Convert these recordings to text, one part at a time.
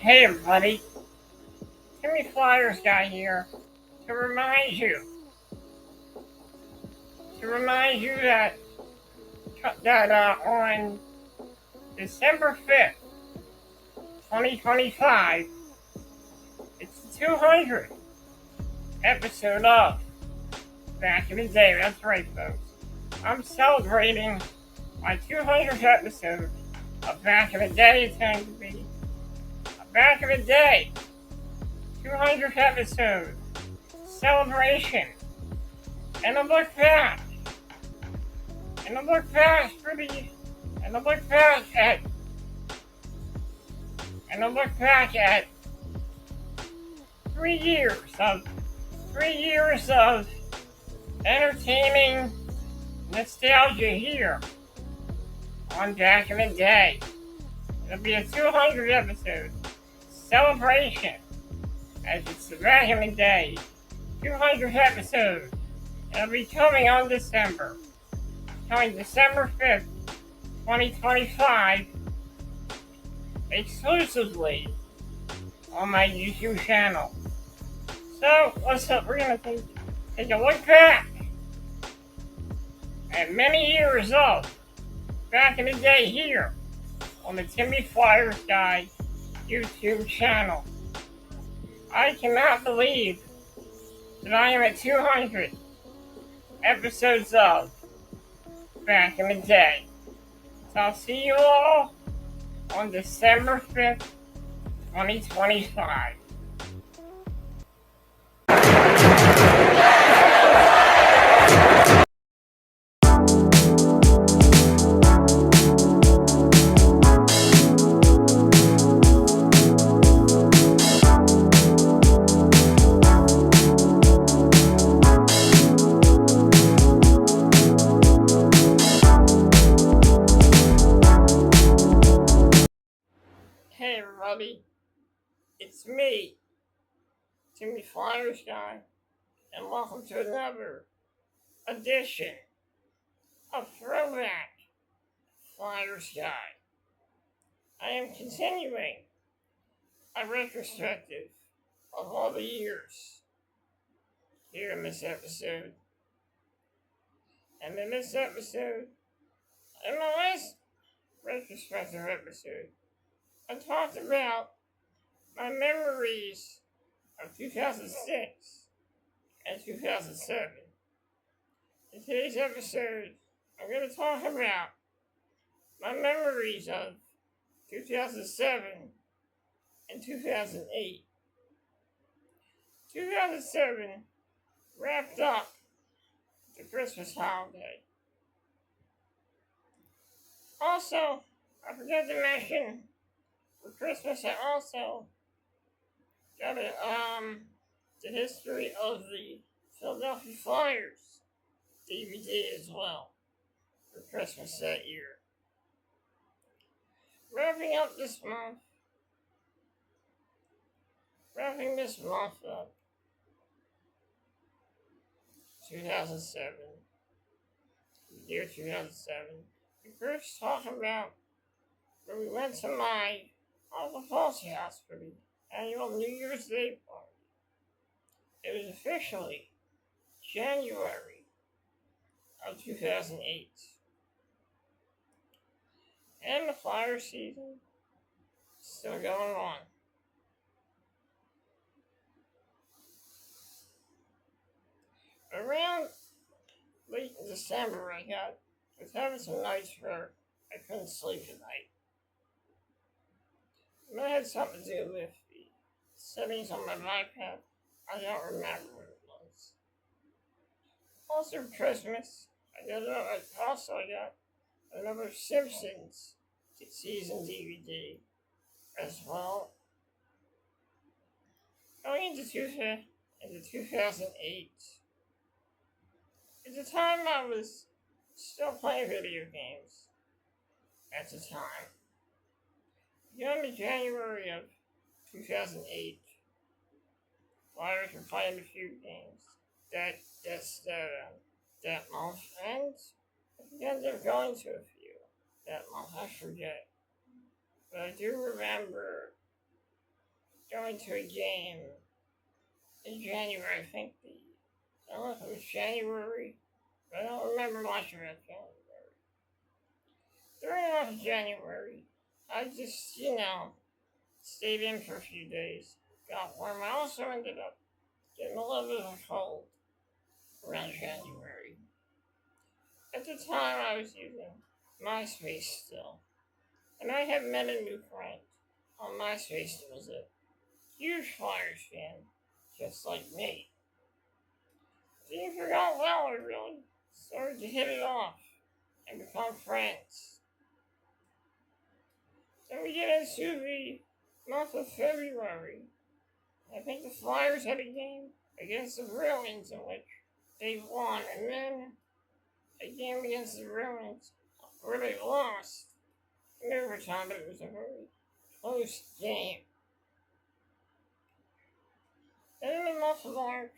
Hey everybody, Flyersguy here to remind you that on December 5th, 2025, it's the 200th episode of Back in the Day. That's right, folks. I'm celebrating my 200th episode of Back in the Day. It's going to be Back in the Day 200th episode celebration and a look back at 3 years of entertaining nostalgia here on Back in the Day. It'll be a 200 episode celebration as it's the Back in the Day 200th episode. It'll be coming December 5th, 2025, exclusively on my YouTube channel. So, we're going to take a look back at many years of Back in the Day here on the Flyersguy YouTube channel. I cannot believe that I am at 200 episodes of Back in the Day. So I'll see you all on December 5th, 2025. Hey everybody, it's me, Flyersguy, and welcome to another edition of Throwback Flyersguy. I am continuing a retrospective of all the years here in this episode. And in this episode, in my last retrospective episode, I talked about my memories of 2006 and 2007. In today's episode, I'm going to talk about my memories of 2007 and 2008. 2007 wrapped up the Christmas holiday. Also, I forgot to mention, for Christmas, I also got the history of the Philadelphia Flyers DVD as well for Christmas that year. Wrapping this month up, 2007, the year 2007. We first talked about when we went to my Uncle Paul's house for the annual New Year's Day party. It was officially January of 2008. And the Flyer season is still going on. Around late in December, I was having some nights where I couldn't sleep at night. It may have had something to do with the settings on my iPad. I don't remember what it was. Also for Christmas, I got another Simpsons season DVD as well. Going into 2008, at the time I was still playing video games. At the time. In January of 2008, Flyers were playing a few games that month, and I ended up going to a few that month. I forget. But I do remember going to a game in January. I don't know if it was January, but I don't remember much about January. During the month of January, I just, stayed in for a few days. Got warm. I also ended up getting a little bit of a cold around January. At the time, I was using MySpace still. And I had met a new friend on MySpace that was a huge Flyers fan, just like me. Things forgot well, we really started to hit it off and become friends. Then we get into the month of February. I think the Flyers had a game against the Bruins in which they won, and then a game against the Bruins where they lost in overtime, but it was a very close game. Then in the month of March,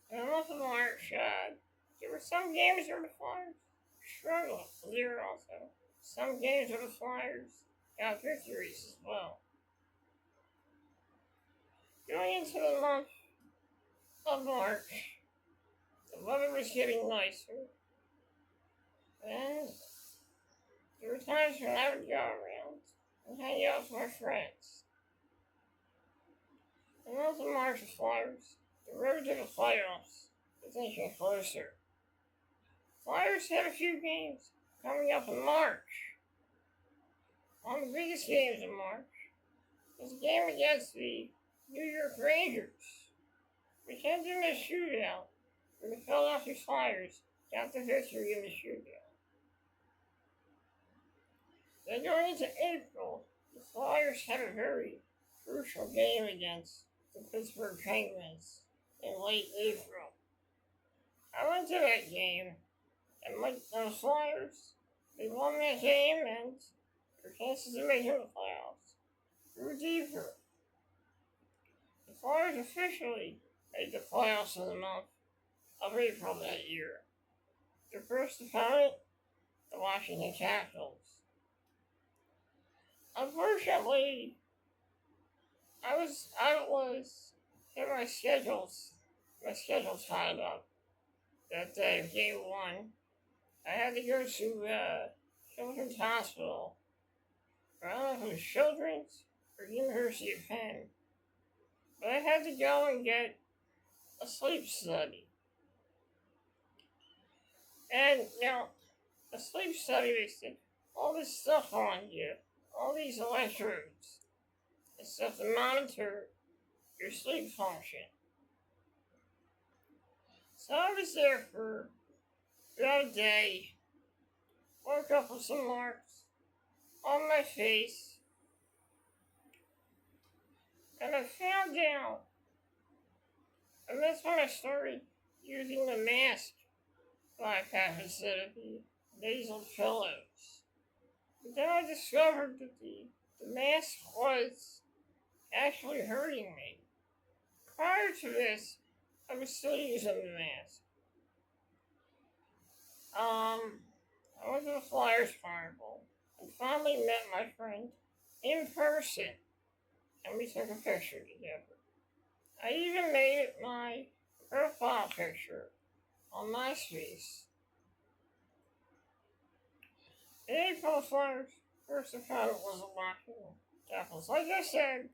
there were some games where the Flyers struggled. There were also some games where the Flyers got victories as well. Going into the month of March, the weather was getting nicer, and there were times when I would go around and hang out with my friends. In the month of March, the Flyers, the road to the playoffs is inching closer. Flyers had a few games coming up in March. One of the biggest games in March was a game against the New York Rangers, which ended in a shootout where the Philadelphia Flyers got the victory in the shootout. Then going into April, the Flyers had a very crucial game against the Pittsburgh Penguins in late April. I went to that game, and like the Flyers, they won that game, and their chances of making the playoffs grew deeper. The Flyers officially made the playoffs in the month of April that year. Their first opponent, the Washington Capitals. Unfortunately, I had my schedule tied up that day of game one. I had to go to Children's Hospital. I don't know if it was Children's or University of Penn. But I had to go and get a sleep study. And, a sleep study, they stick all this stuff on you, all these electrodes, and stuff to monitor your sleep function. So I was there for about a day, woke up with some marks on my face, and I found out, and that's when I started using the mask BiPAP instead of the nasal pillows. But then I discovered that the mask was actually hurting me. Prior to this, I was still using the mask. I went to the Flyers Carnival and finally met my friend in person, and we took a picture together. I even made it my profile picture on MySpace. In April, the Flyers' first opponent was the Washington Capitals. Like I said,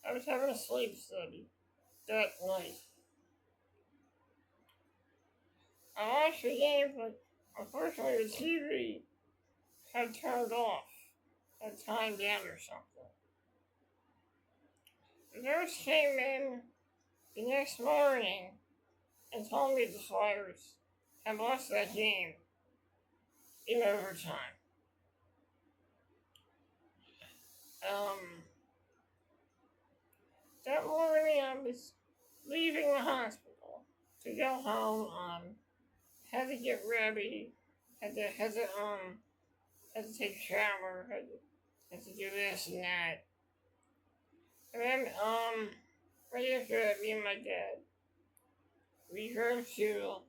I was having a sleep study that night. I watched the game, but unfortunately the TV had turned off, had timed out or something. The nurse came in the next morning and told me the Flyers had lost that game in overtime. That morning I was leaving the hospital to go home. Had to get ready. Had to take a shower. Had to do this and that. And then right after that, me and my dad, we drove to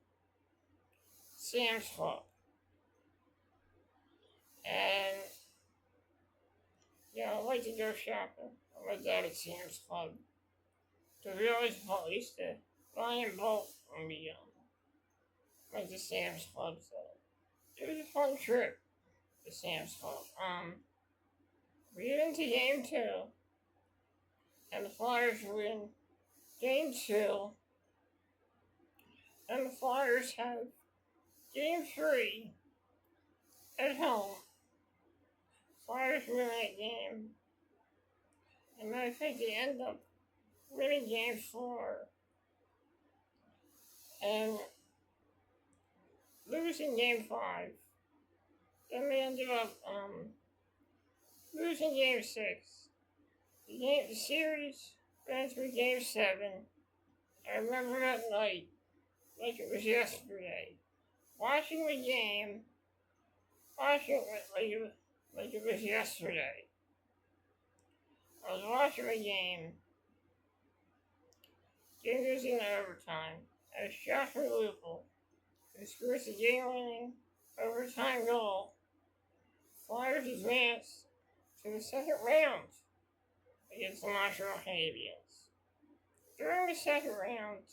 Sam's Club. And Yeah, I like to go shopping. I went down to Sam's Club to realize police to buy in bulk when we went to Sam's Club. So it was a fun trip to Sam's Club. We get into game 2, and the Flyers win game 2, and the Flyers have game 3 at home. Flyers win that game, and I think they end up winning game 4 and losing game 5. Then they ended up losing game 6. The series ran through game 7. I remember that night like it was yesterday. Watching the game, watching it like it was yesterday. I was watching the game. Game was in overtime. And a shot from Lupel, who scores the game-winning overtime goal. Flyers advance to the second round against the Montreal Canadiens. During the second round,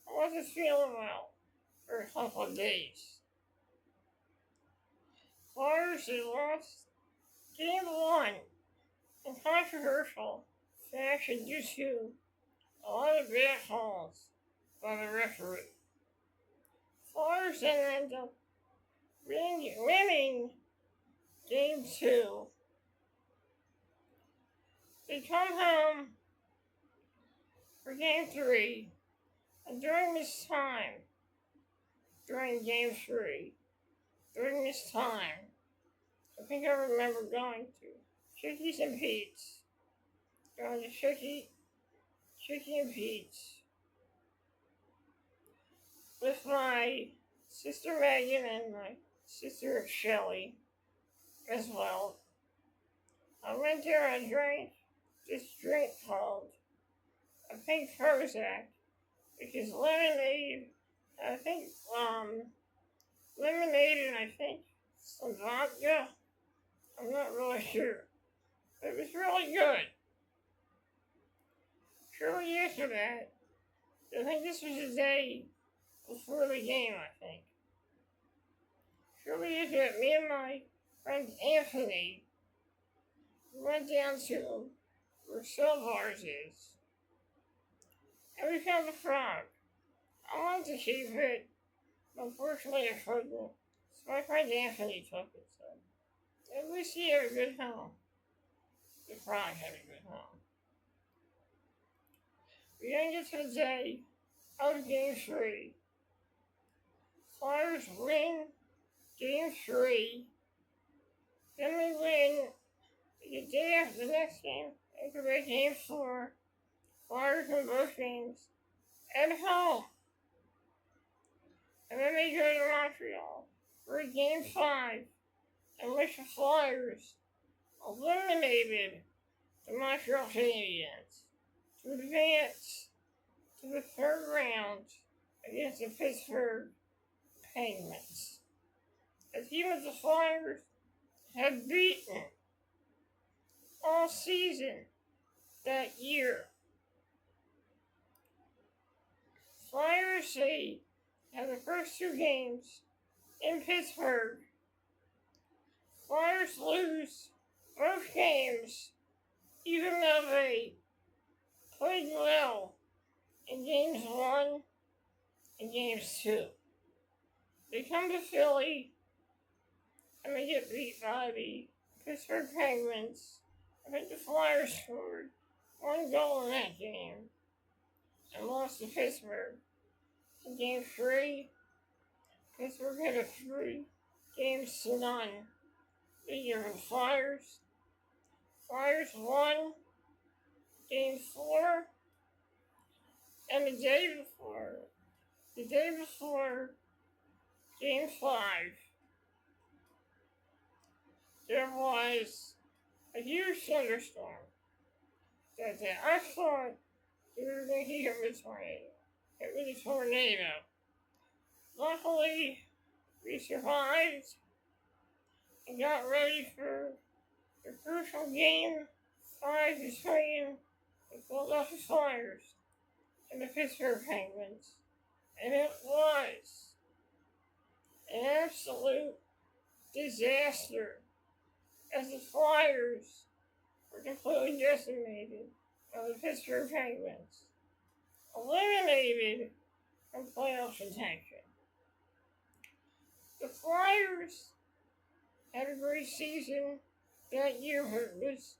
I wasn't feeling well for a couple of days. Flyers had lost game 1 in controversial fashion due to a lot of bad calls by the referee. Flyers then end up winning game 2. They come home for game 3, and during this time, during game 3, during this time, I think I remember going to Chickies and Pete's. Going to Chicky and Pete's with my sister Megan and my sister Shelly as well. I went there and drank this drink called a pink Prozac, which is lemonade. I think lemonade and I think some vodka. I'm not really sure. It was really good. Shortly after that, I think this was the day before the game, I think. Shortly after that, me and my friend Anthony went down to where Cell Bars is, and we found a frog. I wanted to keep it, but unfortunately I couldn't. So my friend Anthony took it, so at least he had a good home. The frog had a good home. We then get to the day of game 3. Flyers win game 3. Then we win the day after the next game. After that game 4. Flyers win both games at home. And then they go to Montreal for game 5, in which the Flyers eliminated the Montreal Canadiens to advance to the third round against the Pittsburgh Penguins. A team of the Flyers had beaten all season that year. Flyers had the first 2 games in Pittsburgh. Flyers lose both games, even though they played well in games 1 and games 2. They come to Philly and they get beat by the Pittsburgh Penguins. I think the Flyers scored 1 goal in that game and lost to Pittsburgh. In game 3, Pittsburgh had a 3-0 lead over the Flyers. Flyers won game 4, and the day before game 5, there was a huge thunderstorm that day. I thought we were going to hit with a tornado. It was a tornado. Luckily, we survived and got ready for the crucial game I was between the Philadelphia Flyers and the Pittsburgh Penguins, and it was an absolute disaster as the Flyers were completely decimated by the Pittsburgh Penguins, eliminated from playoff contention. The Flyers had a great season that year, but it was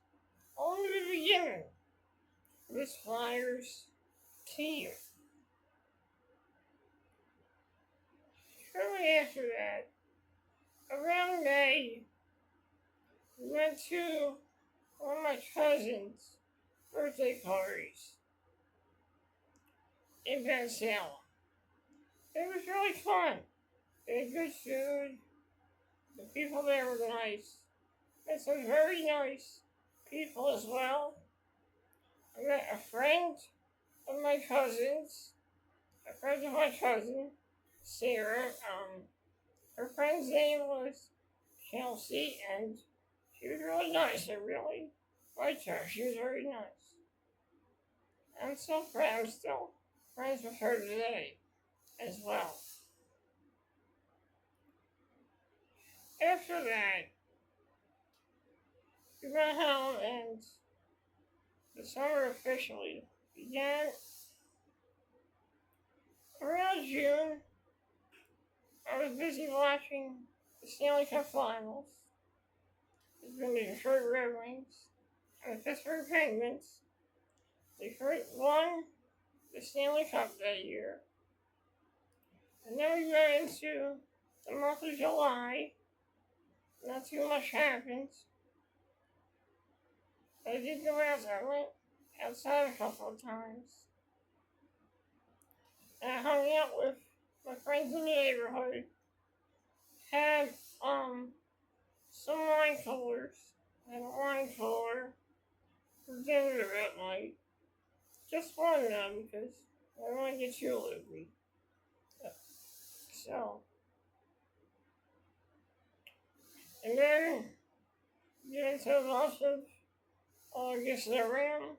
only the beginning of this Flyers team. Shortly after that, around May, we went to one of my cousin's birthday parties in Van Salem. It was really fun. They had good food. The people there were nice. Met some very nice people as well. I met a friend of my cousin's, Sarah. Her friend's name was Chelsea, and she was really nice. I really liked her. She was very nice. I'm still friends with her today as well. After that, we went home and the summer officially began. Around June, I was busy watching the Stanley Cup Finals between the Detroit Red Wings and the Pittsburgh Penguins. Detroit won the Stanley Cup that year. And then we got into the month of July. Not too much happened. But I did go out. I went outside a couple of times. And I hung out with my friends in the neighborhood. Had some wine coolers. I had a wine cooler for dinner that night. Just one of them because I don't want to get too loopy. So, and then get into lots of August around.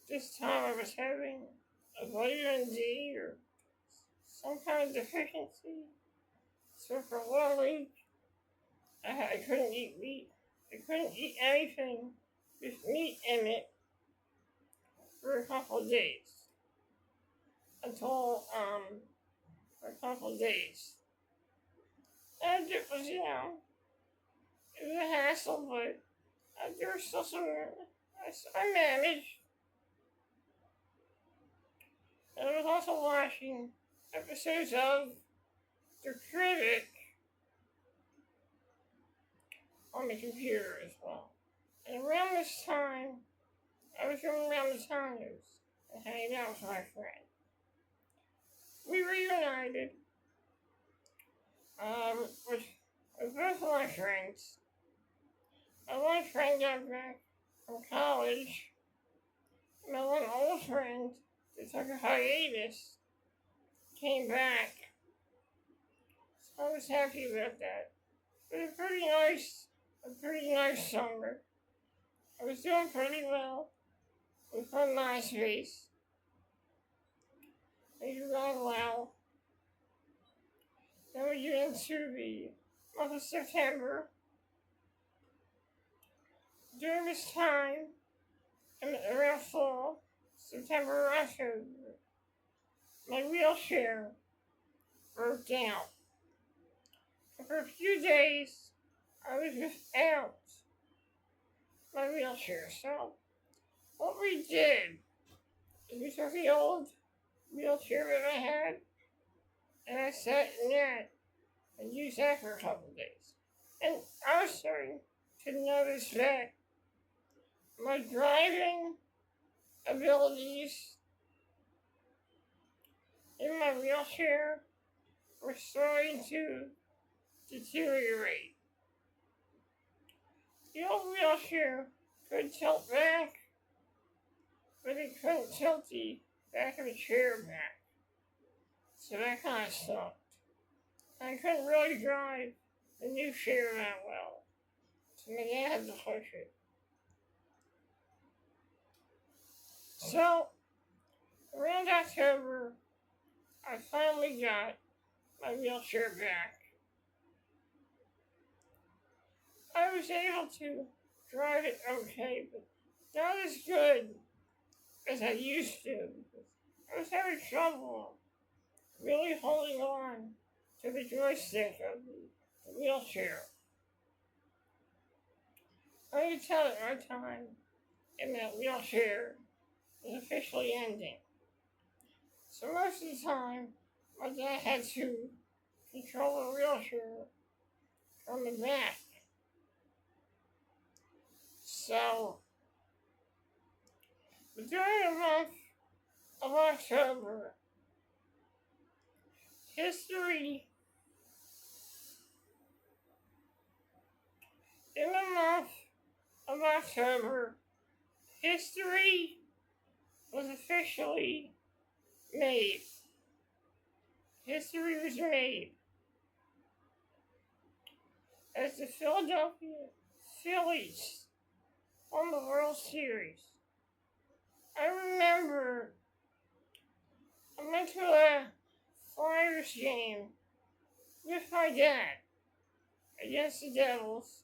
This time I was having a vitamin D or some kind of deficiency. So for 1 week, I couldn't eat meat. I couldn't eat anything with meat in it for a couple of days. Until, for a couple of days. And it was, it was a hassle, but there was still some, I managed. And I was also watching episodes of The Critic on the computer as well. And around this time, I was running around the towns and hanging out with my friend. We reunited with both of my friends. My one friend got back from college. My one old friend that took a hiatus came back. So I was happy about that. It was a pretty nice summer. I was doing pretty well with my MySpace. Things were going well. Then we get into the month of September. During this time, around fall, September or October, my wheelchair broke down. And for a few days, I was without my wheelchair. So, what we did is we took the old wheelchair that I had, and I sat in that and used that for a couple of days. And I was starting to notice that my driving abilities in my wheelchair were starting to deteriorate. The old wheelchair could tilt back, but it couldn't tilt the back of the chair back. So that kind of sucked. I couldn't really drive the new chair that well. So my dad had to push it. So, around October, I finally got my wheelchair back. I was able to drive it okay, but not as good as I used to. I was having trouble really holding on to the joystick of the wheelchair. I could tell that my time in that wheelchair was officially ending. So most of the time, my dad had to control the wheelchair from the back. So, during the month of October, history in the month of October, history was officially made. History was made as the Philadelphia Phillies won the World Series. I remember I went to a Flyers game with my dad against the Devils.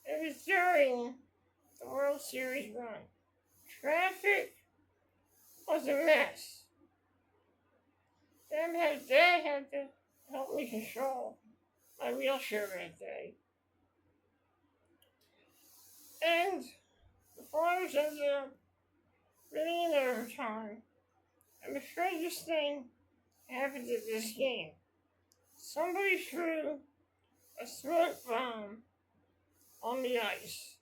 It was during the World Series run. Traffic was a mess. Dad had to help me control my wheelchair that day. And the Flyers ended up winning in overtime. And the strangest thing happened at this game. Somebody threw a smoke bomb on the ice.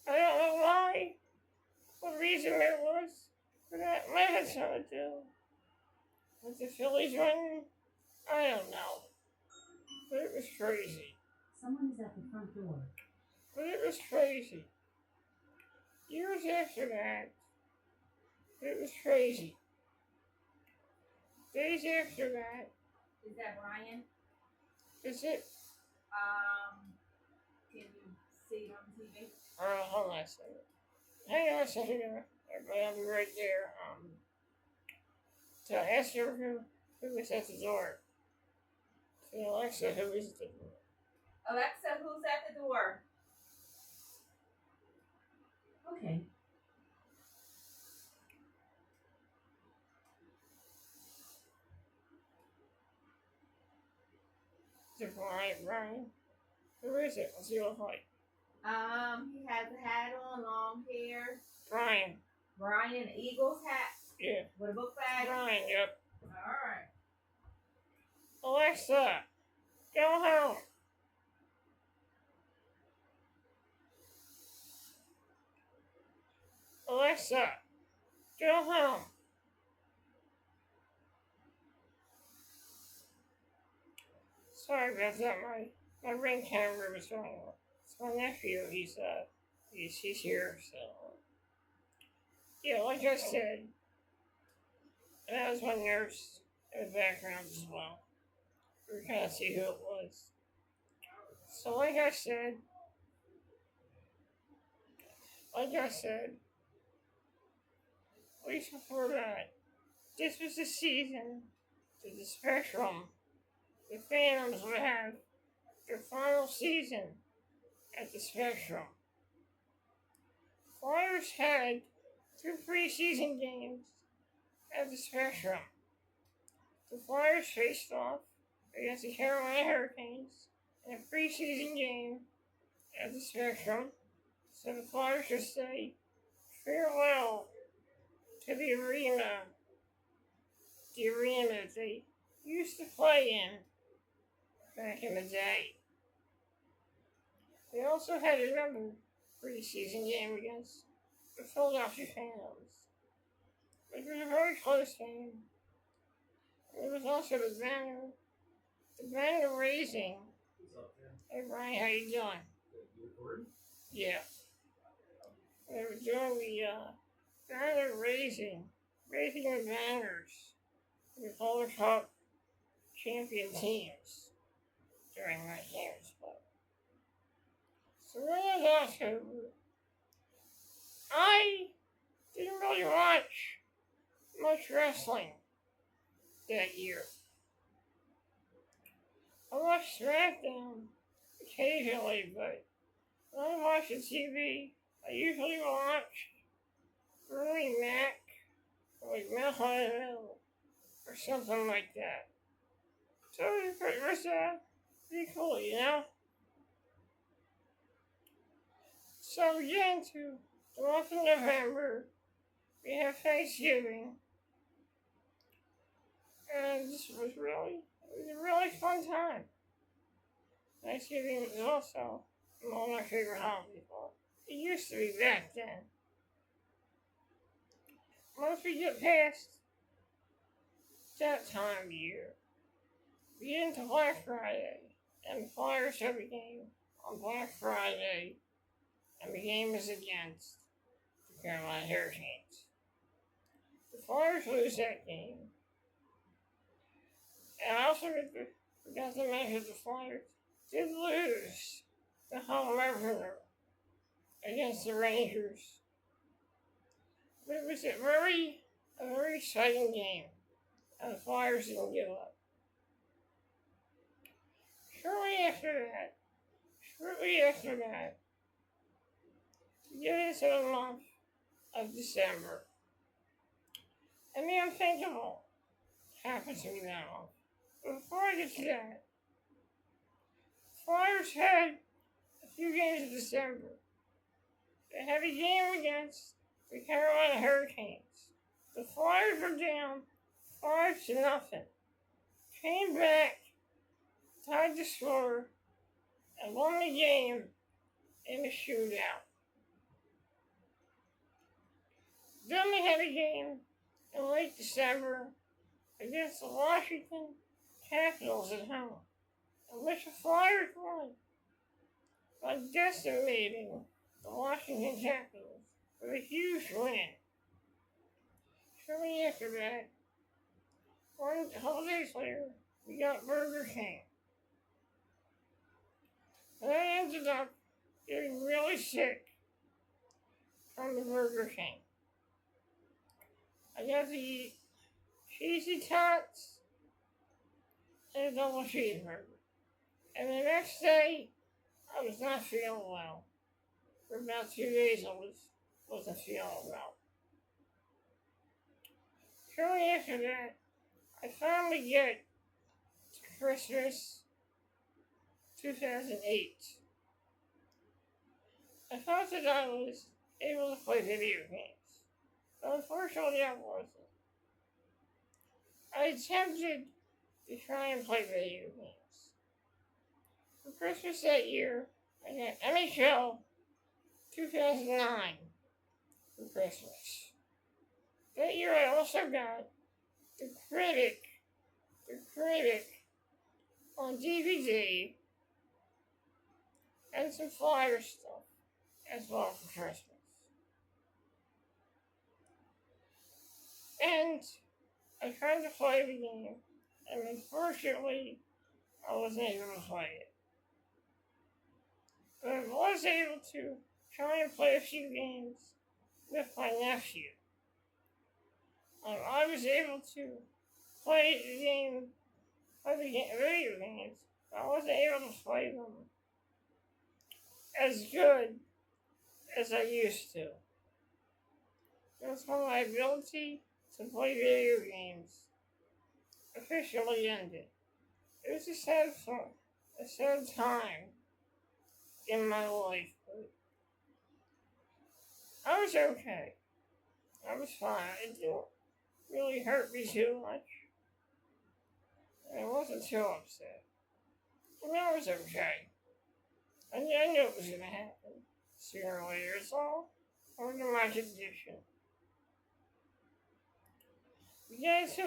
I don't know why, what reason it was, but that might have something to do with the Phillies winning. I don't know. But it was crazy. Someone is at the front door. But it was crazy. Years after that, it was crazy. Days after that. Is that Brian? Is it? Can you see it on TV? Hold on a second. Hang on a second. Everybody, I'll be right there. So ask her who is at the door. So Alexa, who is at the door? Alexa, who's at the door? Okay. Is it Brian? Who is it? What's he look like? He has a hat on, long hair. Brian, Eagles hat yeah. with a book bag. Brian, yep. Alright. Alexa, go home. Alexa, go home. Sorry about that. My ring camera was going off. It's my nephew. He's here. So yeah, like I said, that was my nurse in the background as well. We were kind of see who it was. So like I said, at least before that, this was the season to the Spectrum. The Phantoms would have their final season at the Spectrum. Flyers had 2 preseason games at the Spectrum. The Flyers faced off against the Carolina Hurricanes in a preseason game at the Spectrum, so the Flyers should say farewell to the arena that they used to play in back in the day. They also had another preseason game against the Philadelphia Phantoms, which was a very close game. It was also the banner raising. Hey Brian, how you doing? You recording? Yeah. They were doing the banner raising the banners with all the top champion teams during my game spot. So when it was October, I didn't really really watch much wrestling that year. I watched SmackDown occasionally, but when I watch the TV, I usually watch Bernie Mac, like Mount or something like that. So it was pretty cool, you know? So we get into the month of November. We have Thanksgiving. And this was a really fun time. Thanksgiving was also one of my favorite holidays. It used to be back then. Once we get past that time of year, we get into Black Friday, and the Flyers have a game on Black Friday, and the game is against the Carolina Hurricanes. The Flyers lose that game, and I also forgot to mention the Flyers did lose the home opener against the Rangers. But it was a very exciting game, and the Flyers didn't give up. Shortly after that, we get into the month of December, and the unthinkable happened to me that month. But before I get to that, Flyers had a few games in December. They had a game against the Carolina Hurricanes. The Flyers were down 5-0. Came back, tied the score, and won the game in a shootout. Then they had a game in late December against the Washington Capitals at home, in which the Flyers won by decimating the Washington Capitals with a huge win. Shortly after that, a couple days later, we got Burger King. And I ended up getting really sick from the Burger King. I got to eat cheesy tots and a double cheeseburger. And the next day, I was not feeling well. For about 2 days, I wasn't feeling well. Shortly after that, I finally get to Christmas 2008. I thought that I was able to play video games, but unfortunately I wasn't. I attempted to try and play video games. For Christmas that year, I got NHL 2009 for Christmas. That year I also got The Critic on DVD, and some Flyer stuff as well for Christmas. And I tried to play the game, and unfortunately, I wasn't able to play it. But I was able to try and play a few games with my nephew. I was able to play video games, but I wasn't able to play them as good as I used to. That's when my ability to play video games officially ended. It was a sad time in my life, but I was okay. I was fine. It didn't really hurt me too much. And I wasn't too upset. I mean, I was okay. I knew it was going to happen sooner or later. It's all part of my condition. We get into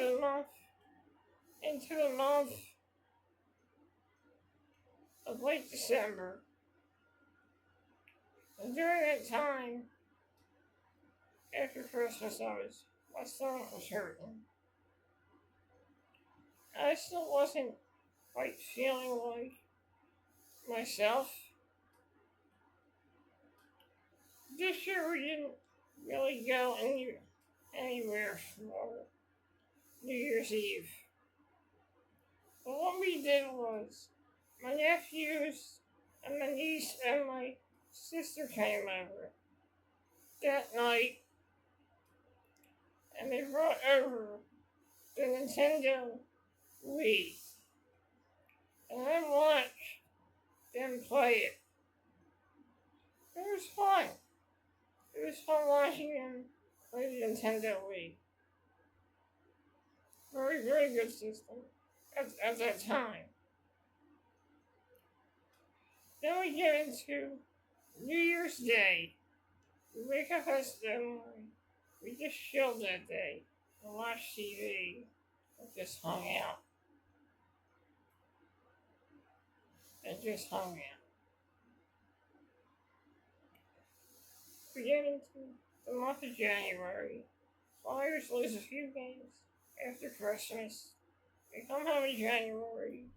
the month of late December. And during that time, after Christmas, my stomach was hurting. I still wasn't quite feeling like myself. This year we didn't really go anywhere for New Year's Eve. But what we did was, my nephews and my niece and my sister came over that night, and they brought over the Nintendo Wii. And I watched them play it. It was fun. It was fun watching them play the Nintendo Wii. Very, very good system at that time. Then we get into New Year's Day. We wake up as we just chilled that day and watched TV and just hung out. We get into the month of January. Flyers lose a few games after Christmas. They come home in January,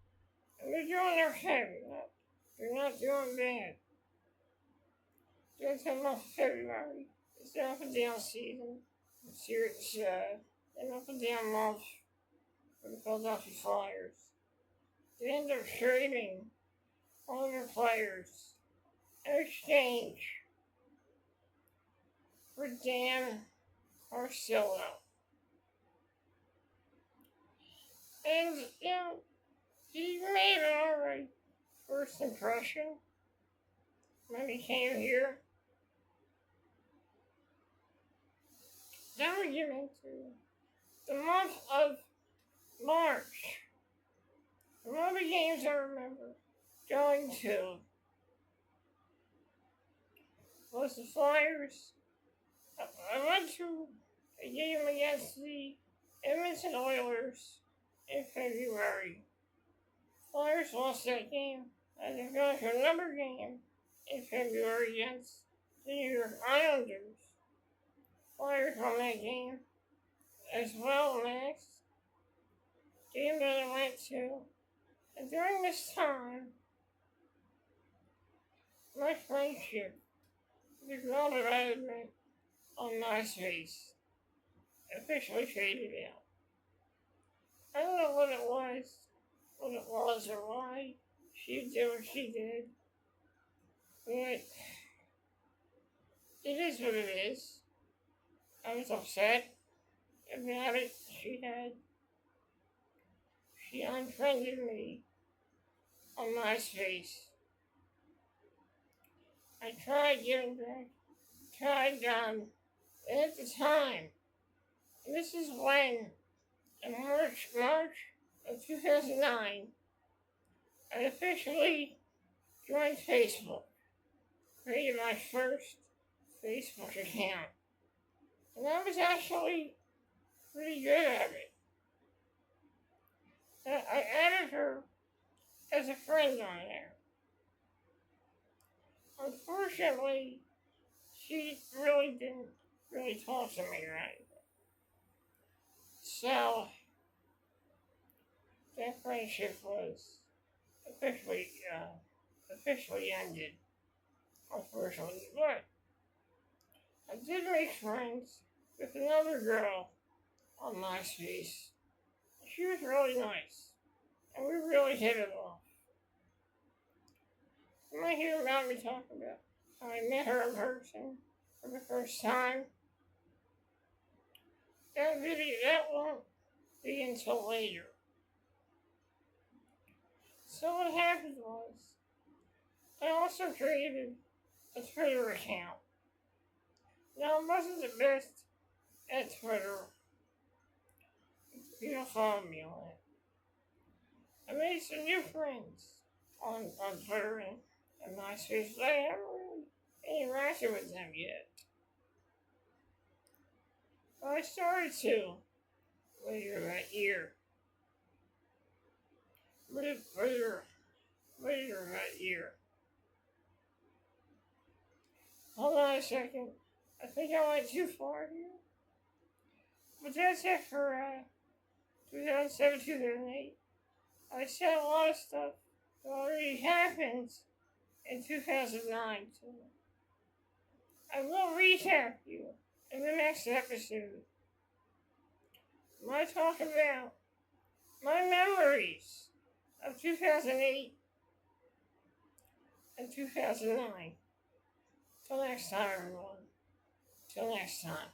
and they're doing okay. They're not doing bad. During the month of February, it's an up and down season. It's an up and down month for the Philadelphia Flyers. They end up trading all their players in exchange for Dan Carcillo. And, he made an alright first impression when he came here. Then we get into the month of March. One of the games I remember going to was the Flyers. I went to a game against the Edmonton Oilers in February. Flyers lost that game. And they're going to another game in February against the New York Islanders. Flyers won that game as well next game that I went to. And during this time, my friendship with the girl that I had met on MySpace officially faded out. I don't know what it was or why she did what she did, but it is what it is. I was upset about it. She unfriended me on MySpace. I tried getting back, and at the time, this is when, in March of 2009, I officially joined Facebook, created my first Facebook account, and I was actually pretty good at it. I added her as a friend on there. Unfortunately, she really didn't talk to me or anything. So, that friendship was officially ended, unfortunately. But I did make friends with another girl on MySpace. She was really nice, and we really hit it off. You might hear about me talk about how I met her in person for the first time. That won't be until later. So what happened was, I also created a Twitter account. Now, I wasn't the best at Twitter. People follow me on it. I made some new friends on Twitter and MySpace, but I haven't really interacted with them yet. But I started to later that year. Later that year. Hold on a second. I think I went too far here. But that's it for 2007, 2008. I said a lot of stuff that already happened in 2009, so I will recap you in the next episode I talk about my memories of 2008 and 2009. Till next time, everyone. Till next time.